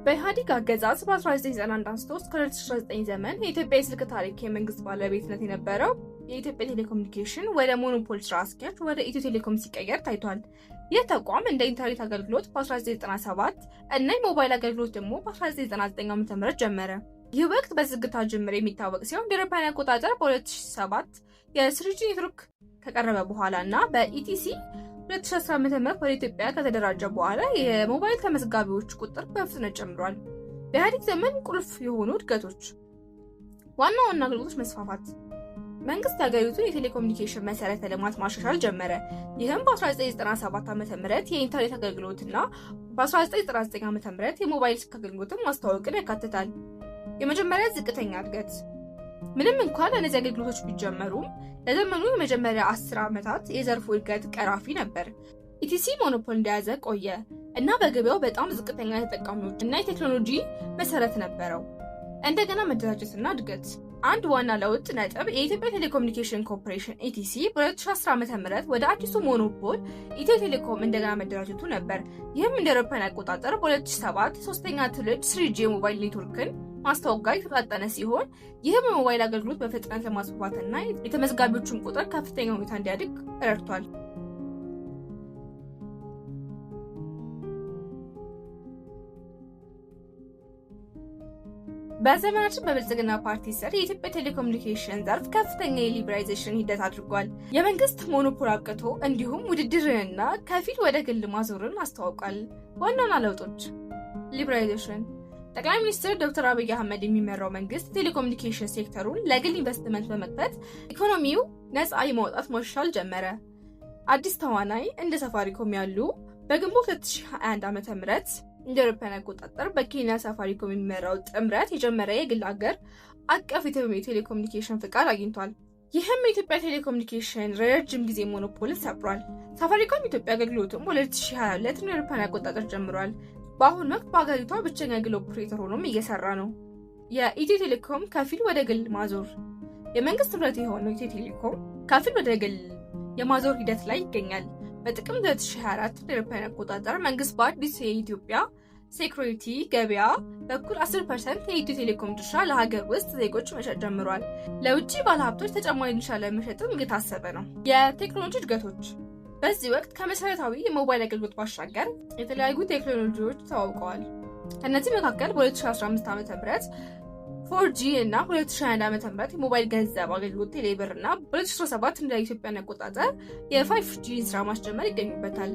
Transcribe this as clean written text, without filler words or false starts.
በኢህአዴግ አገዛዝ በ1991 አንስቶ እስከ 2019 ዘመን የኢትዮጵያ የስልክ ታሪክ የመንግስት ባለቤትነት የነበረው የኢትዮጵያ ቴሌኮሙኒኬሽን ወደ ሞኖፖል ስራ አስኪያጅ ወደ ኢትዮ ቴሌኮም ሲቀየር ታይቷል። ይህ ተቋም እንደ ኢንተርኔት አገልግሎት በ1997 እና የሞባይል አገልግሎት ደግሞ በ1999 ዓ.ም ጀመረ። ይህ ወቅት በዝግታ ጅምር የሚታወቅ ሲሆን በአውሮፓውያን አቆጣጠር በ2007 የስሪጂ ኔትወርክ ከቀረበ በኋላ እና በኢቲሲ 2010 ዓ.ም ወደ ኢትዮጵያ ከተደራጀ በኋላ የሞባይል ተመዝጋቢዎች ቁጥር በፍጥነት ጨምሯል። በኢህአዴግ ዘመን ቁልፍ የሆኑ እድገቶች፣ ዋና አገልግሎቶች መስፋፋት። መንግስት የሀገሪቱን የቴሌኮሙኒኬሽን መሰረተ ልማት ማሻሻል ጀመረ። ይህም በ1997 ዓ.ም የኢንተርኔት አገልግሎትና በ1999 ዓ.ም የሞባይል ስልክ አገልግሎትን ማስተዋወቅን ያካትታል። የመጀመሪያ ዝቅተኛ እድገት። ምንም እንኳን እነዚህ አገልግሎቶች ቢጀመሩም ለዘመኑ የመጀመሪያ 10 ዓመታት የዘርፉ እድገት ቀራፊ ነበር። ኢቲሲ ሞኖፖል እንደያዘ ቆየ እና በገበያው በጣም ዝቅተኛ ተጠቃሚዎች እና የቴክኖሎጂ መሰረት ነበረው። እንደገና መደራጀትና እድገት። አንድ ዋና ለውጥ ነጥብ የኢትዮጵያ ቴሌኮሙኒኬሽን ኮርፖሬሽን ኢቲሲ በ2010 ዓ.ም ወደ አዲሱ ሞኖፖል ኢትዮ ቴሌኮም እንደገና መደራጀቱ ነበር። ይህም እንደ አውሮፓውያን አቆጣጠር በ2007 ሶስተኛ ትውልድ 3G የሞባይል ኔትወርክን ማስተዋወቅ ጋር የተጣጣነ ሲሆን ይህም የሞባይል አገልግሎት በፍጥነት ለማስፋፋትና የተመዝጋቢዎችን ቁጥር ከፍተኛ ሁኔታ እንዲያድግ ረድቷል። በዘመናችን በብልጽግና ፓርቲ ስር የኢትዮጵያ ቴሌኮሙኒኬሽን ዘርፍ ከፍተኛ የሊበራይዜሽን ሂደት አድርጓል። የመንግስት ሞኖፖል አብቅቶ እንዲሁም ውድድርንና ከፊል ወደ ግል ማዞርን አስተዋውቋል። ዋና ለውጦች። ሊበራይዜሽን። ጠቅላይ ሚኒስትር ዶክተር አብይ አህመድ የሚመራው መንግስት ቴሌኮሙኒኬሽን ሴክተሩን ለግል ኢንቨስትመንት በመክፈት ኢኮኖሚው ነፃ የማውጣት ማሻሻል ጀመረ። አዲስ ተዋናይ እንደ ሳፋሪኮም ያሉ በግንቦት 2021 ዓ.ም እንደ አውሮፓውያን አቆጣጠር በኬንያ ሳፋሪኮም የሚመራው ጥምረት የጀመረ የግል አገር አቀፍ የቴሌኮሙኒኬሽን ፍቃድ አግኝቷል። ይህም የኢትዮጵያ ቴሌኮሙኒኬሽን ረጅም ጊዜ ሞኖፖል ሰብሯል። ሳፋሪኮም ኢትዮጵያ አገልግሎቱም በ2022 እንደ አውሮፓውያን አቆጣጠር ጀምሯል። በአሁኑ ወቅት በአገሪቷ ብቸኛ ግል ኦፕሬተር ሆኖም እየሰራ ነው። የኢትዮ ቴሌኮም ከፊል ወደ ግል ማዞር። የመንግስት ንብረት የሆነው ኢትዮ ቴሌኮም ከፊል ወደ ግል የማዞር ሂደት ላይ ይገኛል። በጥቅምት 2024 እንደ አውሮፓውያን አቆጣጠር መንግስት በአዲስ የኢትዮጵያ ሴኩሪቲ ገበያ በኩል 10% የኢትዮ ቴሌኮም ድርሻ ለሀገር ውስጥ ዜጎች መሸጥ ጀምሯል። ለውጭ ባለሀብቶች ተጨማሪ ድርሻ ለመሸጥም እየታሰበ ነው። የቴክኖሎጂ እድገቶች። በዚህ ወቅት ከመሰረታዊ የሞባይል አገልግሎት ባሻገር የተለያዩ ቴክኖሎጂዎች ተዋውቀዋል። ከነዚህ መካከል በ2015 ዓ.ም 4G እና 2021 ዓ.ም የሞባይል ገንዘብ አገልግሎት ቴሌብር እና በ2017 እንደ ኢትዮጵያን አቆጣጠር የ5G ስራ ማስጀመር ይገኙበታል።